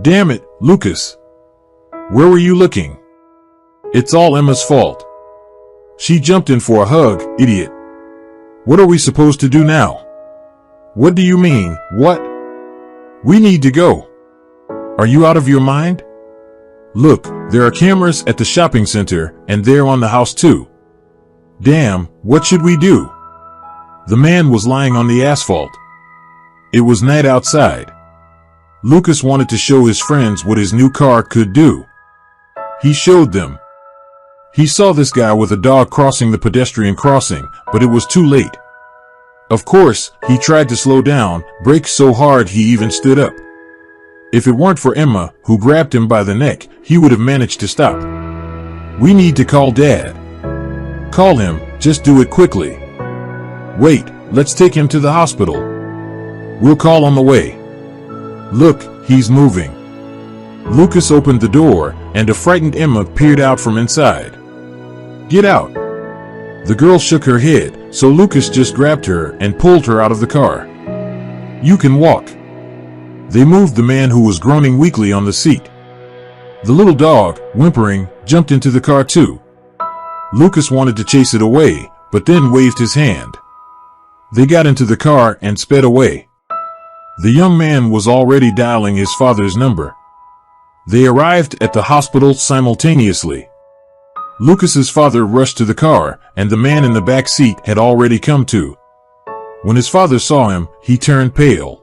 Damn it, Lucas. Where were you looking? It's all Emma's fault. She jumped in for a hug, idiot. What are we supposed to do now? What do you mean, what? We need to go. Are you out of your mind? Look, there are cameras at the shopping center, and they're on the house too. Damn, what should we do? The man was lying on the asphalt. It was night outside. Lucas wanted to show his friends what his new car could do. He showed them. He saw this guy with a dog crossing the pedestrian crossing, but it was too late. Of course, he tried to slow down, brake so hard he even stood up. If it weren't for Emma, who grabbed him by the neck, he would have managed to stop. We need to call Dad. Call him, just do it quickly. Wait, let's take him to the hospital. We'll call on the way. Look, he's moving. Lucas opened the door, and a frightened Emma peered out from inside. Get out. The girl shook her head, so Lucas just grabbed her and pulled her out of the car. You can walk. They moved the man who was groaning weakly on the seat. The little dog, whimpering, jumped into the car too. Lucas wanted to chase it away, but then waved his hand. They got into the car and sped away. The young man was already dialing his father's number. They arrived at the hospital simultaneously. Lucas's father rushed to the car, and the man in the back seat had already come to. When his father saw him, he turned pale.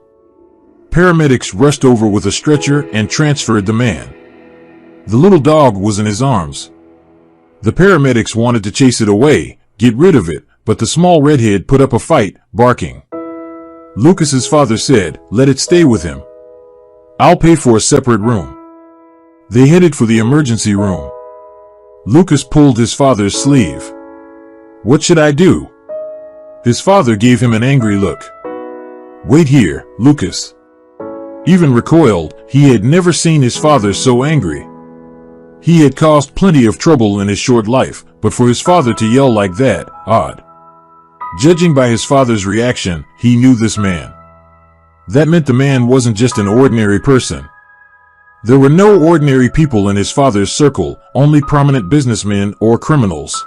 Paramedics rushed over with a stretcher and transferred the man. The little dog was in his arms. The paramedics wanted to chase it away, get rid of it, but the small redhead put up a fight, barking. Lucas's father said, "Let it stay with him. I'll pay for a separate room." They headed for the emergency room. Lucas pulled his father's sleeve. "What should I do?" His father gave him an angry look. "Wait here, Lucas." Even recoiled, he had never seen his father so angry. He had caused plenty of trouble in his short life, but for his father to yell like that, odd. Judging by his father's reaction, he knew this man. That meant the man wasn't just an ordinary person. There were no ordinary people in his father's circle, only prominent businessmen or criminals.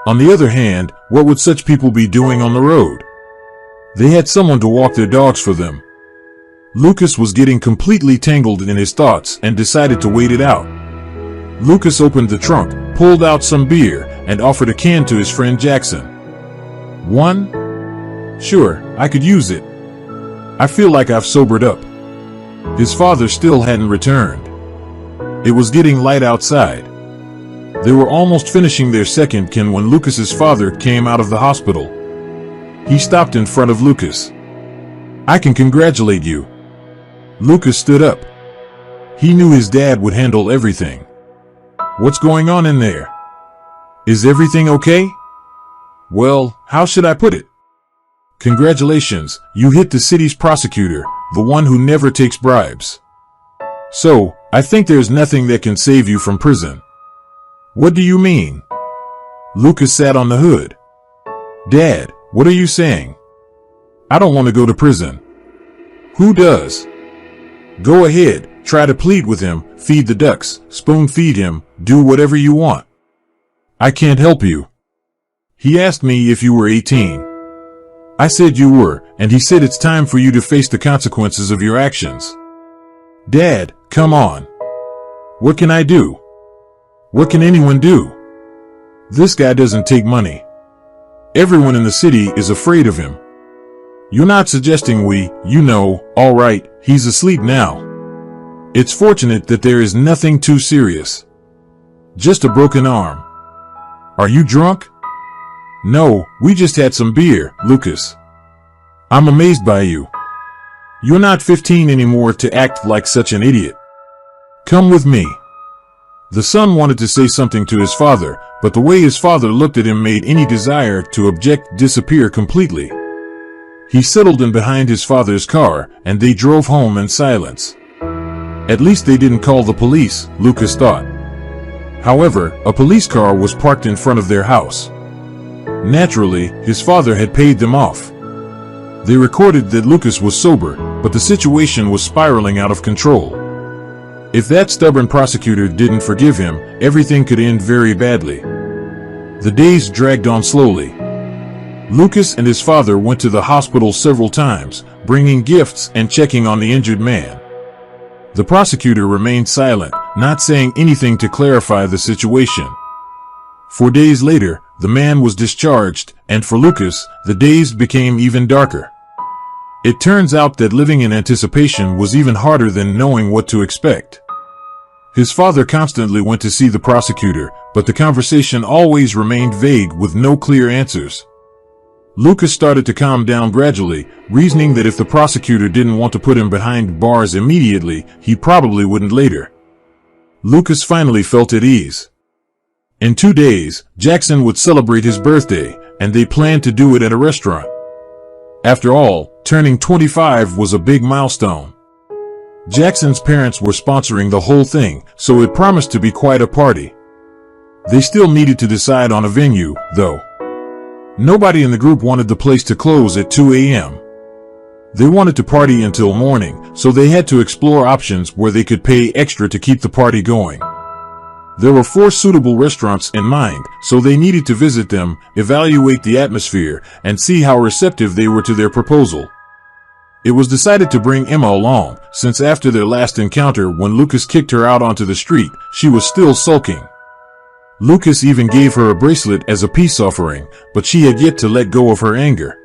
On the other hand, what would such people be doing on the road? They had someone to walk their dogs for them. Lucas was getting completely tangled in his thoughts and decided to wait it out. Lucas opened the trunk, pulled out some beer, and offered a can to his friend Jackson. "One? Sure, I could use it. I feel like I've sobered up." His father still hadn't returned. It was getting light outside. They were almost finishing their second can when Lucas's father came out of the hospital. He stopped in front of Lucas. "I can congratulate you." Lucas stood up. He knew his dad would handle everything. "What's going on in there? Is everything okay?" "Well, how should I put it? Congratulations, you hit the city's prosecutor, the one who never takes bribes. So, I think there's nothing that can save you from prison." "What do you mean?" Lucas sat on the hood. "Dad, what are you saying? I don't want to go to prison." "Who does? Go ahead, try to plead with him, feed the ducks, spoon feed him, do whatever you want. I can't help you. He asked me if you were 18. I said you were, and he said it's time for you to face the consequences of your actions." "Dad, come on. What can I do? What can anyone do? This guy doesn't take money. Everyone in the city is afraid of him. You're not suggesting all right, he's asleep now. It's fortunate that there is nothing too serious. Just a broken arm. Are you drunk?" "No, we just had some beer, Lucas. I'm amazed by you. You're not 15 anymore to act like such an idiot. Come with me." The son wanted to say something to his father, but the way his father looked at him made any desire to object disappear completely. He settled in behind his father's car, and they drove home in silence. At least they didn't call the police, Lucas thought. However, a police car was parked in front of their house. Naturally, his father had paid them off. They recorded that Lucas was sober, but the situation was spiraling out of control. If that stubborn prosecutor didn't forgive him, everything could end very badly. The days dragged on slowly. Lucas and his father went to the hospital several times, bringing gifts and checking on the injured man. The prosecutor remained silent, not saying anything to clarify the situation. 4 days later, the man was discharged, and for Lucas, the days became even darker. It turns out that living in anticipation was even harder than knowing what to expect. His father constantly went to see the prosecutor, but the conversation always remained vague with no clear answers. Lucas started to calm down gradually, reasoning that if the prosecutor didn't want to put him behind bars immediately, he probably wouldn't later. Lucas finally felt at ease. In 2 days, Jackson would celebrate his birthday, and they planned to do it at a restaurant. After all, turning 25 was a big milestone. Jackson's parents were sponsoring the whole thing, so it promised to be quite a party. They still needed to decide on a venue, though. Nobody in the group wanted the place to close at 2 a.m. They wanted to party until morning, so they had to explore options where they could pay extra to keep the party going. There were 4 suitable restaurants in mind, so they needed to visit them, evaluate the atmosphere, and see how receptive they were to their proposal. It was decided to bring Emma along, since after their last encounter when Lucas kicked her out onto the street, she was still sulking. Lucas even gave her a bracelet as a peace offering, but she had yet to let go of her anger.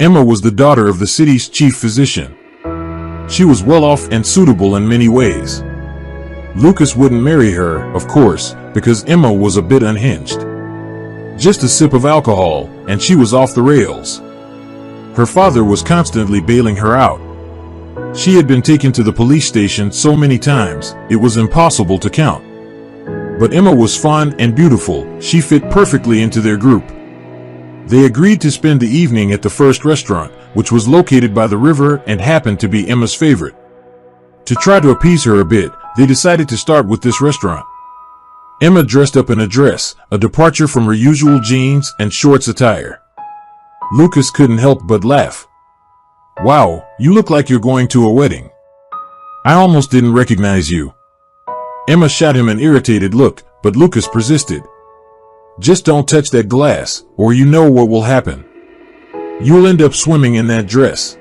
Emma was the daughter of the city's chief physician. She was well off and suitable in many ways. Lucas wouldn't marry her, of course, because Emma was a bit unhinged. Just a sip of alcohol, and she was off the rails. Her father was constantly bailing her out. She had been taken to the police station so many times, it was impossible to count. But Emma was fun and beautiful, she fit perfectly into their group. They agreed to spend the evening at the first restaurant, which was located by the river and happened to be Emma's favorite. To try to appease her a bit, they decided to start with this restaurant. Emma dressed up in a dress, a departure from her usual jeans and shorts attire. Lucas couldn't help but laugh. "Wow, you look like you're going to a wedding. I almost didn't recognize you." Emma shot him an irritated look, but Lucas persisted. "Just don't touch that glass, or you know what will happen. You'll end up swimming in that dress."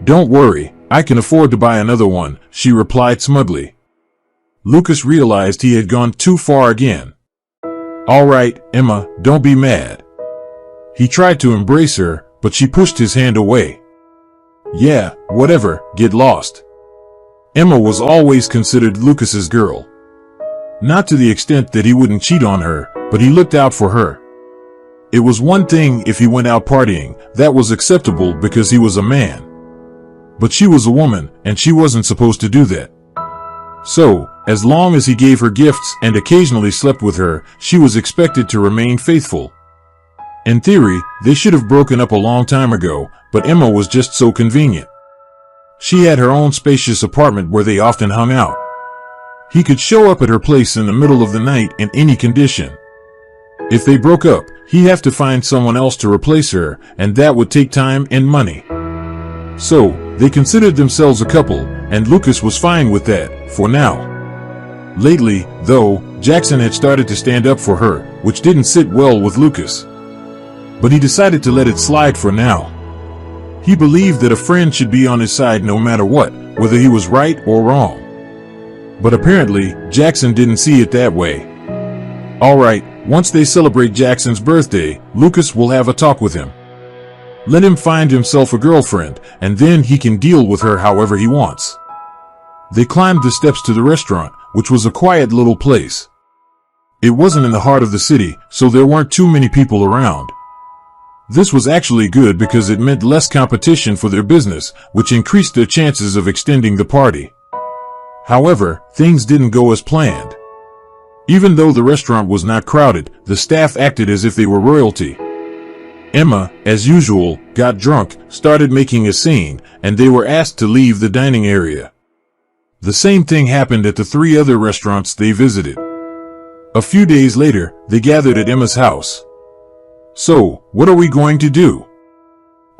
"Don't worry, I can afford to buy another one," she replied smugly. Lucas realized he had gone too far again. "All right, Emma, don't be mad." He tried to embrace her, but she pushed his hand away. "Yeah, whatever, get lost." Emma was always considered Lucas's girl. Not to the extent that he wouldn't cheat on her, but he looked out for her. It was one thing if he went out partying, that was acceptable because he was a man. But she was a woman, and she wasn't supposed to do that. So, as long as he gave her gifts and occasionally slept with her, she was expected to remain faithful. In theory, they should have broken up a long time ago, but Emma was just so convenient. She had her own spacious apartment where they often hung out. He could show up at her place in the middle of the night in any condition. If they broke up, he'd have to find someone else to replace her, and that would take time and money. So, they considered themselves a couple, and Lucas was fine with that, for now. Lately, though, Jackson had started to stand up for her, which didn't sit well with Lucas. But he decided to let it slide for now. He believed that a friend should be on his side no matter what, whether he was right or wrong. But apparently, Jackson didn't see it that way. Alright, once they celebrate Jackson's birthday, Lucas will have a talk with him. Let him find himself a girlfriend, and then he can deal with her however he wants. They climbed the steps to the restaurant, which was a quiet little place. It wasn't in the heart of the city, so there weren't too many people around. This was actually good because it meant less competition for their business, which increased their chances of extending the party. However, things didn't go as planned. Even though the restaurant was not crowded, the staff acted as if they were royalty. Emma, as usual, got drunk, started making a scene, and they were asked to leave the dining area. The same thing happened at the 3 other restaurants they visited. A few days later, they gathered at Emma's house. "So, what are we going to do?"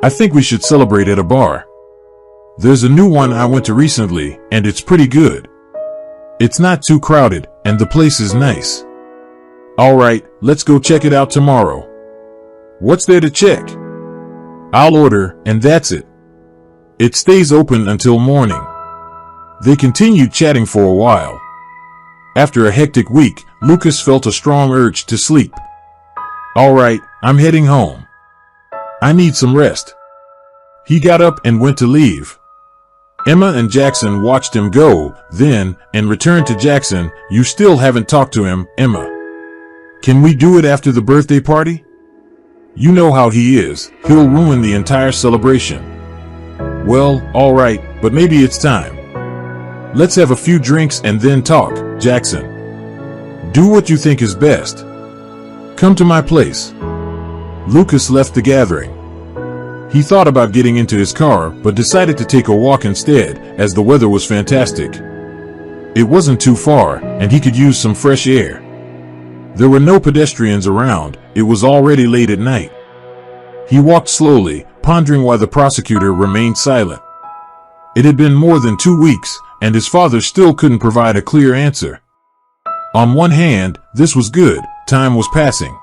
"I think we should celebrate at a bar. There's a new one I went to recently, and it's pretty good." It's not too crowded, and the place is nice. Alright, let's go check it out tomorrow. What's there to check? I'll order, and that's it. It stays open until morning. They continued chatting for a while. After a hectic week, Lucas felt a strong urge to sleep. Alright, I'm heading home. I need some rest. He got up and went to leave. Emma and Jackson watched him go, then, and returned to Jackson. You still haven't talked to him, Emma. Can we do it after the birthday party? You know how he is, he'll ruin the entire celebration. Well, alright, but maybe it's time. Let's have a few drinks and then talk, Jackson. Do what you think is best. Come to my place. Lucas left the gathering. He thought about getting into his car, but decided to take a walk instead, as the weather was fantastic. It wasn't too far, and he could use some fresh air. There were no pedestrians around, it was already late at night. He walked slowly, pondering why the prosecutor remained silent. It had been more than 2 weeks, and his father still couldn't provide a clear answer. On one hand, this was good, time was passing.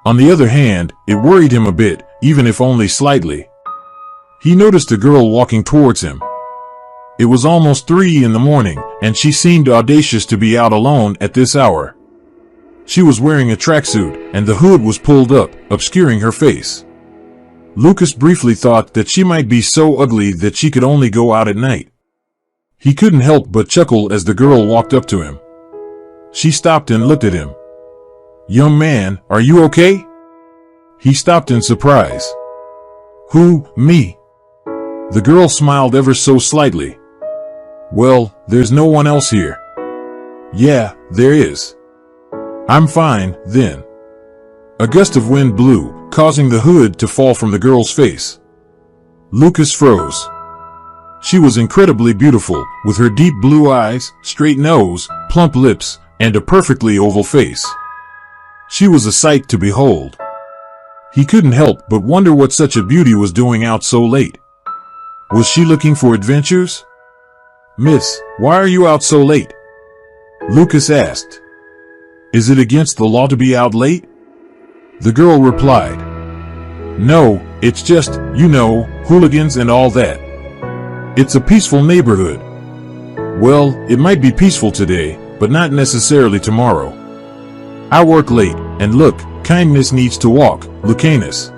On the other hand, it worried him a bit, even if only slightly. He noticed a girl walking towards him. It was almost 3 in the morning, and she seemed audacious to be out alone at this hour. She was wearing a tracksuit, and the hood was pulled up, obscuring her face. Lucas briefly thought that she might be so ugly that she could only go out at night. He couldn't help but chuckle as the girl walked up to him. She stopped and looked at him. Young man, are you okay? He stopped in surprise. Who, me? The girl smiled ever so slightly. Well, there's no one else here. Yeah, there is. I'm fine, then. A gust of wind blew, causing the hood to fall from the girl's face. Lucas froze. She was incredibly beautiful, with her deep blue eyes, straight nose, plump lips, and a perfectly oval face. She was a sight to behold. He couldn't help but wonder what such a beauty was doing out so late. Was she looking for adventures? Miss, why are you out so late? Lucas asked. Is it against the law to be out late? The girl replied. No, it's just, you know, hooligans and all that. It's a peaceful neighborhood. Well, it might be peaceful today, but not necessarily tomorrow. I work late, and look, kindness needs to walk, Lucanus.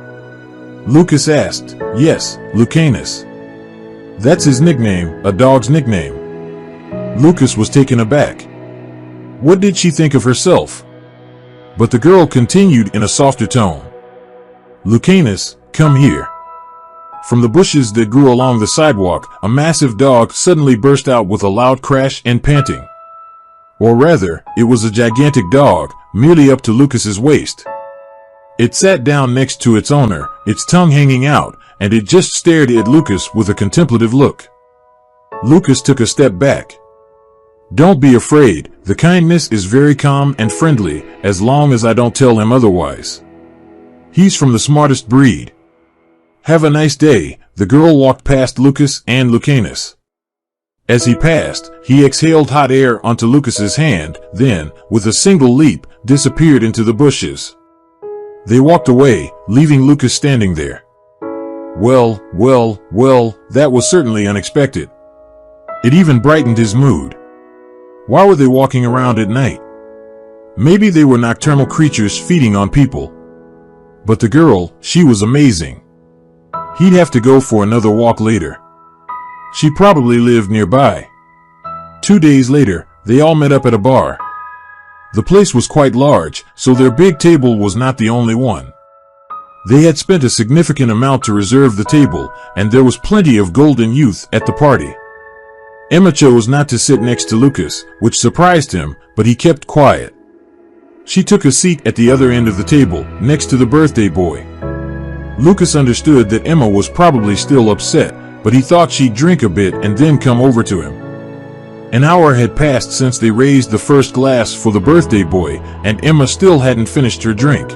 Lucas asked. Yes, Lucanus. That's his nickname, a dog's nickname. Lucas was taken aback. What did she think of herself? But the girl continued in a softer tone. Lucanus, come here. From the bushes that grew along the sidewalk, a massive dog suddenly burst out with a loud crash and panting. Or rather, it was a gigantic dog, merely up to Lucas's waist. It sat down next to its owner, its tongue hanging out, and it just stared at Lucas with a contemplative look. Lucas took a step back. Don't be afraid, the kindness is very calm and friendly, as long as I don't tell him otherwise. He's from the smartest breed. Have a nice day. The girl walked past Lucas and Lucanus. As he passed, he exhaled hot air onto Lucas's hand, then, with a single leap, disappeared into the bushes. They walked away, leaving Lucas standing there. Well, that was certainly unexpected. It even brightened his mood. Why were they walking around at night? Maybe they were nocturnal creatures feeding on people. But the girl, she was amazing. He'd have to go for another walk later. She probably lived nearby. 2 days later, they all met up at a bar. The place was quite large, so their big table was not the only one. They had spent a significant amount to reserve the table, and there was plenty of golden youth at the party. Emma chose not to sit next to Lucas, which surprised him, but he kept quiet. She took a seat at the other end of the table, next to the birthday boy. Lucas understood that Emma was probably still upset, but he thought she'd drink a bit and then come over to him. An hour had passed since they raised the first glass for the birthday boy, and Emma still hadn't finished her drink.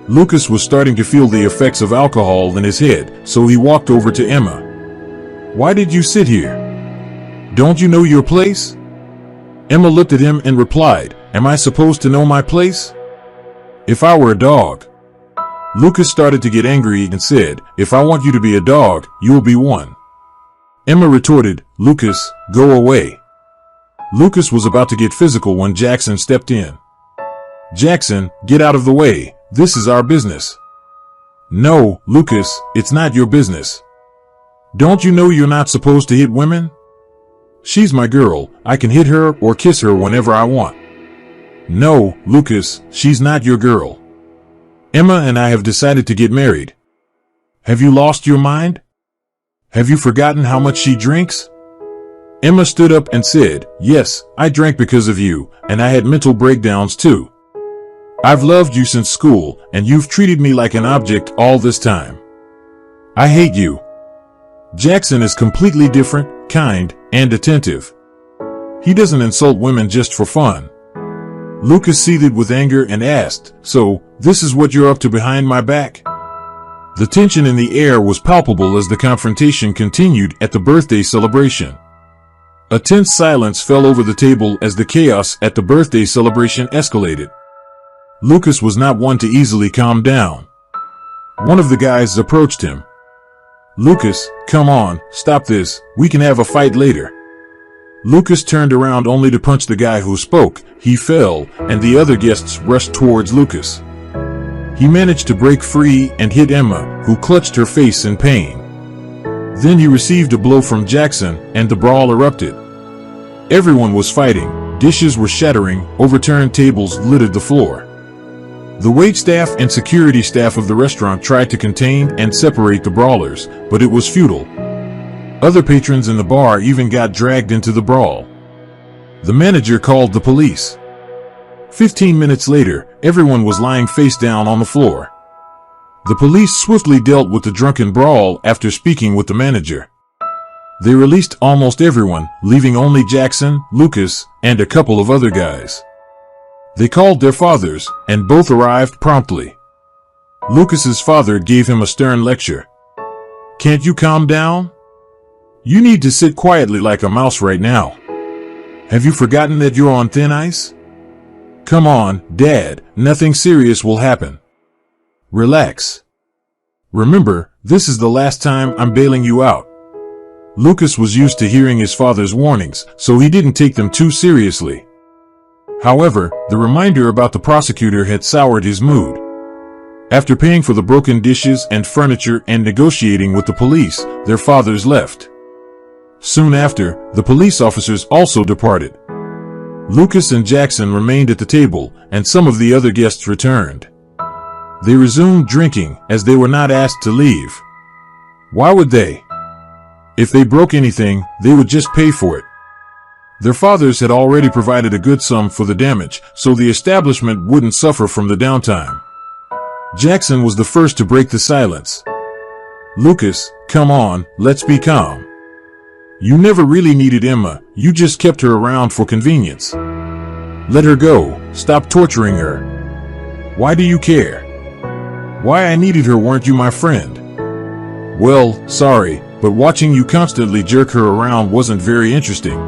Lucas was starting to feel the effects of alcohol in his head, so he walked over to Emma. Why did you sit here? Don't you know your place? Emma looked at him and replied, "Am I supposed to know my place? If I were a dog." Lucas started to get angry and said, "If I want you to be a dog, you will be one." Emma retorted, "Lucas, go away." Lucas was about to get physical when Jackson stepped in. "Jackson, get out of the way. This is our business." "No, Lucas, it's not your business. Don't you know you're not supposed to hit women? She's my girl. I can hit her or kiss her whenever I want." "No, Lucas, she's not your girl. Emma and I have decided to get married. Have you lost your mind? Have you forgotten how much she drinks?" Emma stood up and said, "Yes, I drank because of you, and I had mental breakdowns too. I've loved you since school, and you've treated me like an object all this time. I hate you." Jackson is completely different, kind, and attentive. He doesn't insult women just for fun. Lucas seethed with anger and asked, "So, this is what you're up to behind my back?" The tension in the air was palpable as the confrontation continued at the birthday celebration. A tense silence fell over the table as the chaos at the birthday celebration escalated. Lucas was not one to easily calm down. One of the guys approached him. "Lucas, come on, stop this, we can have a fight later." Lucas turned around only to punch the guy who spoke. He fell, and the other guests rushed towards Lucas. He managed to break free and hit Emma, who clutched her face in pain. Then he received a blow from Jackson, and the brawl erupted. Everyone was fighting, dishes were shattering, overturned tables littered the floor. The waitstaff and security staff of the restaurant tried to contain and separate the brawlers, but it was futile. Other patrons in the bar even got dragged into the brawl. The manager called the police. 15 minutes later, everyone was lying face down on the floor. The police swiftly dealt with the drunken brawl after speaking with the manager. They released almost everyone, leaving only Jackson, Lucas, and a couple of other guys. They called their fathers, and both arrived promptly. Lucas's father gave him a stern lecture. "Can't you calm down? You need to sit quietly like a mouse right now. Have you forgotten that you're on thin ice? Come on, Dad, nothing serious will happen. Relax. Remember, this is the last time I'm bailing you out." Lucas was used to hearing his father's warnings, so he didn't take them too seriously. However, the reminder about the prosecutor had soured his mood. After paying for the broken dishes and furniture and negotiating with the police, their fathers left. Soon after, the police officers also departed. Lucas and Jackson remained at the table, and some of the other guests returned. They resumed drinking, as they were not asked to leave. Why would they? If they broke anything, they would just pay for it. Their fathers had already provided a good sum for the damage, so the establishment wouldn't suffer from the downtime. Jackson was the first to break the silence. "Lucas, come on, let's be calm. You never really needed Emma, you just kept her around for convenience. Let her go, stop torturing her. Why do you care? Why I needed her, weren't you my friend? Well, sorry, but watching you constantly jerk her around wasn't very interesting."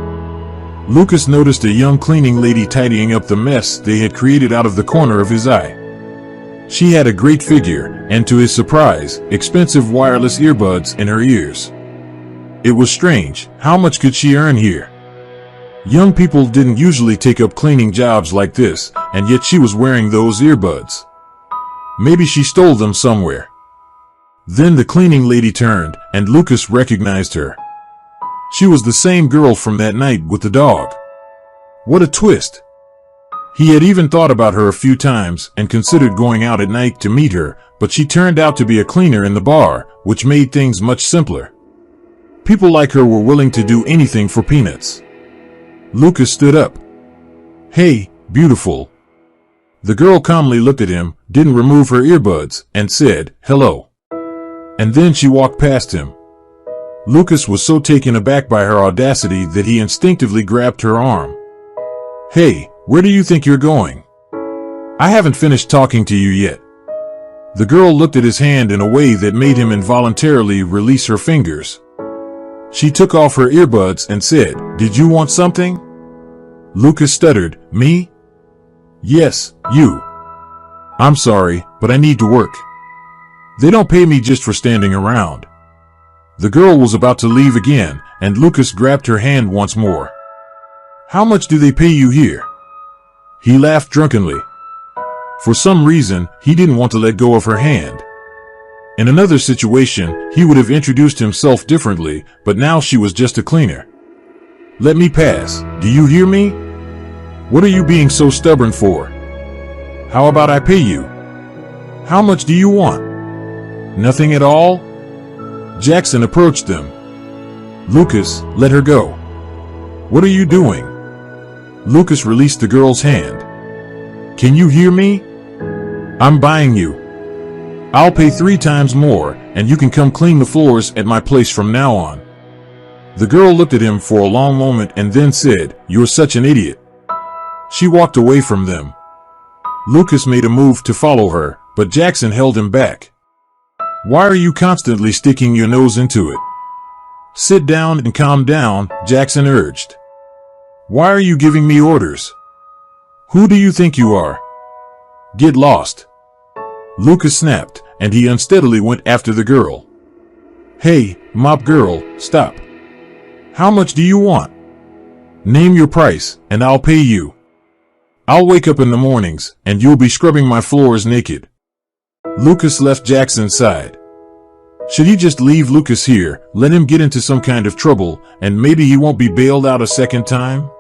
Lucas noticed a young cleaning lady tidying up the mess they had created out of the corner of his eye. She had a great figure, and to his surprise, expensive wireless earbuds in her ears. It was strange, how much could she earn here? Young people didn't usually take up cleaning jobs like this, and yet she was wearing those earbuds. Maybe she stole them somewhere. Then the cleaning lady turned, and Lucas recognized her. She was the same girl from that night with the dog. What a twist! He had even thought about her a few times and considered going out at night to meet her, but she turned out to be a cleaner in the bar, which made things much simpler. People like her were willing to do anything for peanuts. Lucas stood up. "Hey, beautiful." The girl calmly looked at him, didn't remove her earbuds, and said, "Hello." And then she walked past him. Lucas was so taken aback by her audacity that he instinctively grabbed her arm. "Hey, where do you think you're going? I haven't finished talking to you yet." The girl looked at his hand in a way that made him involuntarily release her fingers. She took off her earbuds and said, "Did you want something?" Lucas stuttered. Me? Yes, you. I'm sorry, but I need to work. They don't pay me just for standing around. The girl was about to leave again, and Lucas grabbed her hand once more. How much do they pay you here? He laughed drunkenly. For some reason, he didn't want to let go of her hand. In another situation, he would have introduced himself differently, but now she was just a cleaner. Let me pass, do you hear me? What are you being so stubborn for? How about I pay you? How much do you want? Nothing at all? Jackson approached them. Lucas, let her go. What are you doing? Lucas released the girl's hand. Can you hear me? I'm buying you. I'll pay 3 times more, and you can come clean the floors at my place from now on. The girl looked at him for a long moment and then said, You're such an idiot. She walked away from them. Lucas made a move to follow her, but Jackson held him back. Why are you constantly sticking your nose into it? Sit down and calm down, Jackson urged. Why are you giving me orders? Who do you think you are? Get lost. Lucas snapped, and he unsteadily went after the girl. Hey, mop girl, stop. How much do you want? Name your price, and I'll pay you. I'll wake up in the mornings, and you'll be scrubbing my floors naked. Lucas left Jackson's side. Should he just leave Lucas here, let him get into some kind of trouble, and maybe he won't be bailed out a second time?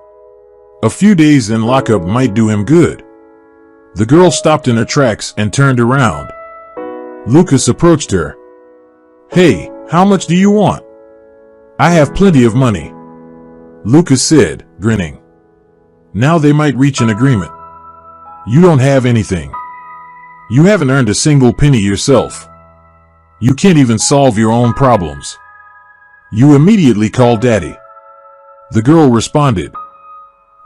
A few days in lockup might do him good. The girl stopped in her tracks and turned around. Lucas approached her. Hey, how much do you want? I have plenty of money. Lucas said, grinning. Now they might reach an agreement. You don't have anything. You haven't earned a single penny yourself. You can't even solve your own problems. You immediately called Daddy. The girl responded.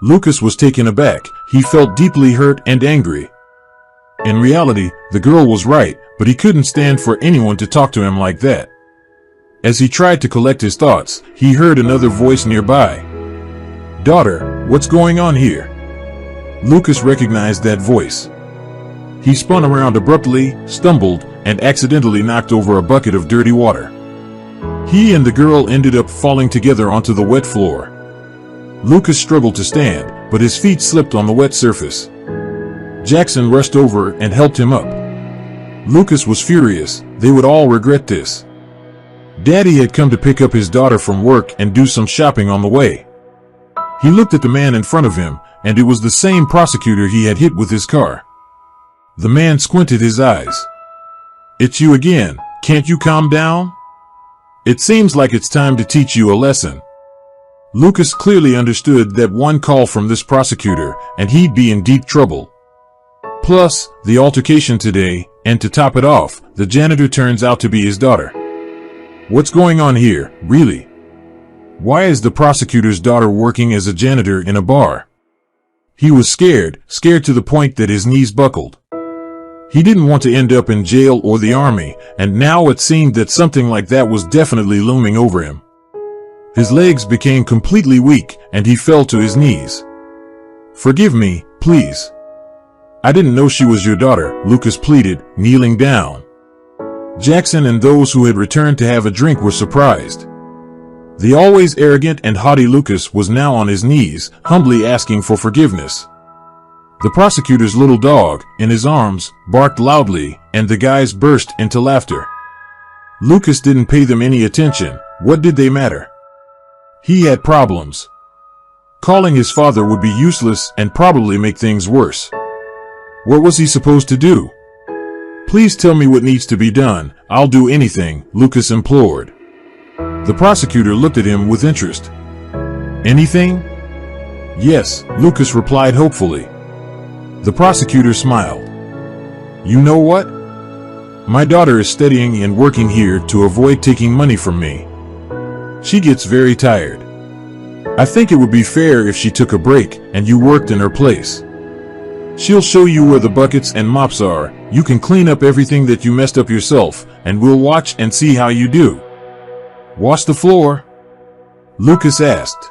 Lucas was taken aback. He felt deeply hurt and angry. In reality, the girl was right, but he couldn't stand for anyone to talk to him like that. As he tried to collect his thoughts, he heard another voice nearby. Daughter, what's going on here? Lucas recognized that voice. He spun around abruptly, stumbled, and accidentally knocked over a bucket of dirty water. He and the girl ended up falling together onto the wet floor. Lucas struggled to stand, but his feet slipped on the wet surface. Jackson rushed over and helped him up. Lucas was furious. They would all regret this. Daddy had come to pick up his daughter from work and do some shopping on the way. He looked at the man in front of him, and it was the same prosecutor he had hit with his car. The man squinted his eyes. It's you again. Can't you calm down? It seems like it's time to teach you a lesson. Lucas clearly understood that one call from this prosecutor, and he'd be in deep trouble. Plus, the altercation today, and to top it off, the janitor turns out to be his daughter. What's going on here, really? Why is the prosecutor's daughter working as a janitor in a bar? He was scared to the point that his knees buckled. He didn't want to end up in jail or the army, and now it seemed that something like that was definitely looming over him. His legs became completely weak, and he fell to his knees. Forgive me, please. I didn't know she was your daughter, Lucas pleaded, kneeling down. Jackson and those who had returned to have a drink were surprised. The always arrogant and haughty Lucas was now on his knees, humbly asking for forgiveness. The prosecutor's little dog, in his arms, barked loudly, and the guys burst into laughter. Lucas didn't pay them any attention. What did they matter? He had problems. Calling his father would be useless and probably make things worse. What was he supposed to do? Please tell me what needs to be done. I'll do anything, Lucas implored. The prosecutor looked at him with interest. Anything? Yes, Lucas replied hopefully. The prosecutor smiled. You know what? My daughter is studying and working here to avoid taking money from me. She gets very tired. I think it would be fair if she took a break and you worked in her place. She'll show you where the buckets and mops are. You can clean up everything that you messed up yourself, and we'll watch and see how you do. Wash the floor? Lucas asked.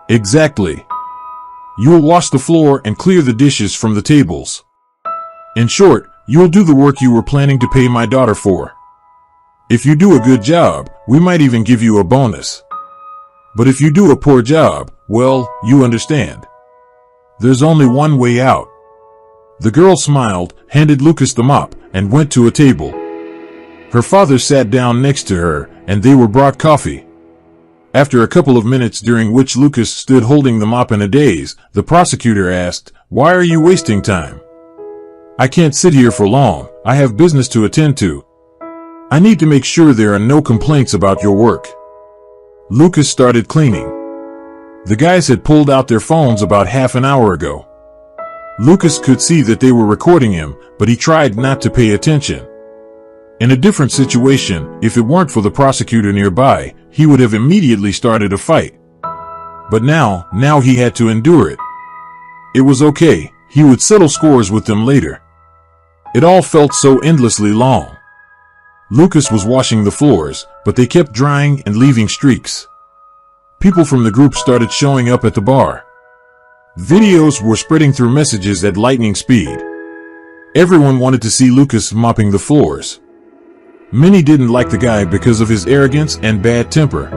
Exactly. You'll wash the floor and clear the dishes from the tables. In short, you'll do the work you were planning to pay my daughter for. If you do a good job, we might even give you a bonus. But if you do a poor job, well, you understand. There's only one way out. The girl smiled, handed Lucas the mop, and went to a table. Her father sat down next to her, and they were brought coffee. After a couple of minutes during which Lucas stood holding the mop in a daze, the prosecutor asked, "Why are you wasting time?" "I can't sit here for long. I have business to attend to. I need to make sure there are no complaints about your work." Lucas started cleaning. The guys had pulled out their phones about half an hour ago. Lucas could see that they were recording him, but he tried not to pay attention. In a different situation, if it weren't for the prosecutor nearby, he would have immediately started a fight. But now he had to endure it. It was okay. He would settle scores with them later. It all felt so endlessly long. Lucas was washing the floors, but they kept drying and leaving streaks. People from the group started showing up at the bar. Videos were spreading through messages at lightning speed. Everyone wanted to see Lucas mopping the floors. Many didn't like the guy because of his arrogance and bad temper.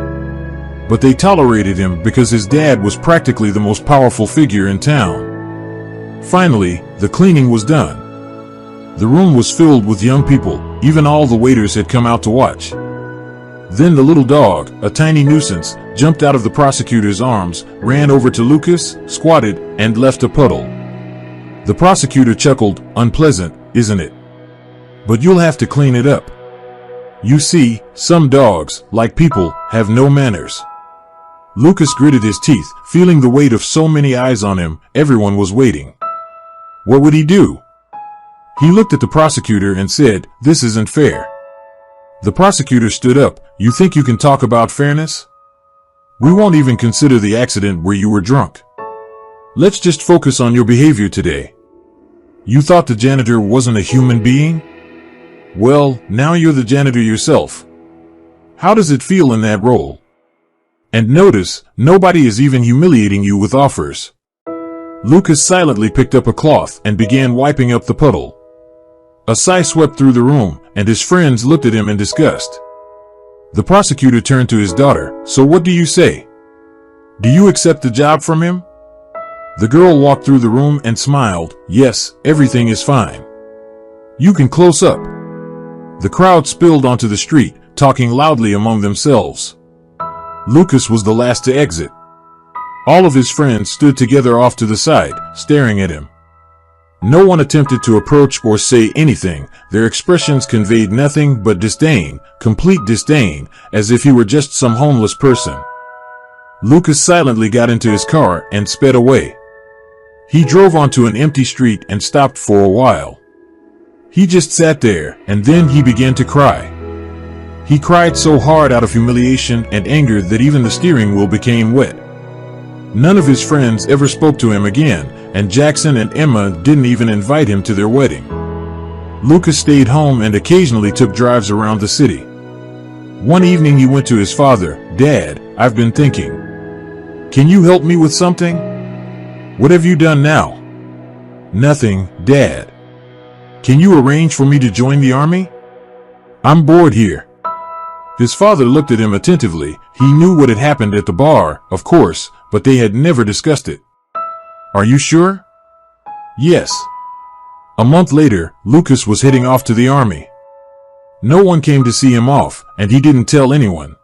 But they tolerated him because his dad was practically the most powerful figure in town. Finally, the cleaning was done. The room was filled with young people, even all the waiters had come out to watch. Then the little dog, a tiny nuisance, jumped out of the prosecutor's arms, ran over to Lucas, squatted, and left a puddle. The prosecutor chuckled, "Unpleasant, isn't it? But you'll have to clean it up. You see, some dogs, like people, have no manners." Lucas gritted his teeth, feeling the weight of so many eyes on him. Everyone was waiting. What would he do? He looked at the prosecutor and said, "This isn't fair." The prosecutor stood up. "You think you can talk about fairness? We won't even consider the accident where you were drunk. Let's just focus on your behavior today. You thought the janitor wasn't a human being? Well, now you're the janitor yourself. How does it feel in that role? And notice, nobody is even humiliating you with offers." Lucas silently picked up a cloth and began wiping up the puddle. A sigh swept through the room, and his friends looked at him in disgust. The prosecutor turned to his daughter. "So what do you say? Do you accept the job from him?" The girl walked through the room and smiled. "Yes, everything is fine. You can close up." The crowd spilled onto the street, talking loudly among themselves. Lucas was the last to exit. All of his friends stood together off to the side, staring at him. No one attempted to approach or say anything. Their expressions conveyed nothing but disdain, complete disdain, as if he were just some homeless person. Lucas silently got into his car and sped away. He drove onto an empty street and stopped for a while. He just sat there, and then he began to cry. He cried so hard out of humiliation and anger that even the steering wheel became wet. None of his friends ever spoke to him again, and Jackson and Emma didn't even invite him to their wedding. Lucas stayed home and occasionally took drives around the city. One evening he went to his father. "Dad, I've been thinking. Can you help me with something?" "What have you done now?" "Nothing, Dad. Can you arrange for me to join the army? I'm bored here." His father looked at him attentively. He knew what had happened at the bar, of course, but they had never discussed it. "Are you sure?" "Yes." A month later, Lucas was heading off to the army. No one came to see him off, and he didn't tell anyone.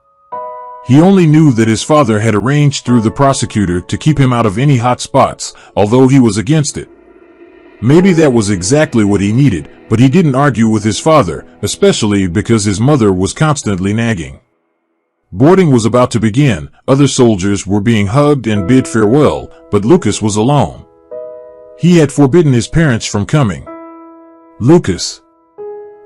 He only knew that his father had arranged through the prosecutor to keep him out of any hot spots, although he was against it. Maybe that was exactly what he needed, but he didn't argue with his father, especially because his mother was constantly nagging. Boarding was about to begin. Other soldiers were being hugged and bid farewell, but Lucas was alone. He had forbidden his parents from coming. Lucas.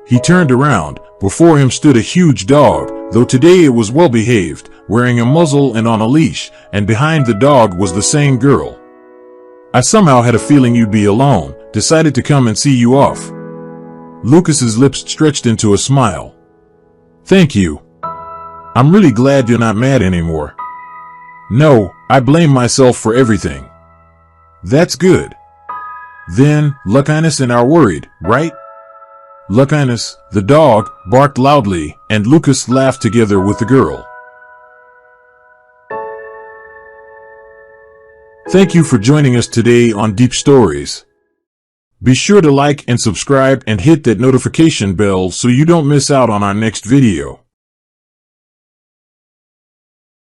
He turned around. Before him stood a huge dog, though today it was well behaved, wearing a muzzle and on a leash, and behind the dog was the same girl. "I somehow had a feeling you'd be alone. Decided to come and see you off." Lucas's lips stretched into a smile. "Thank you. I'm really glad you're not mad anymore." "No, I blame myself for everything. That's good. Then, Luckinus and I are worried, right? Luckinus, the dog, barked loudly, and Lucas laughed together with the girl. Thank you for joining us today on Deep Stories. Be sure to like and subscribe and hit that notification bell so you don't miss out on our next video.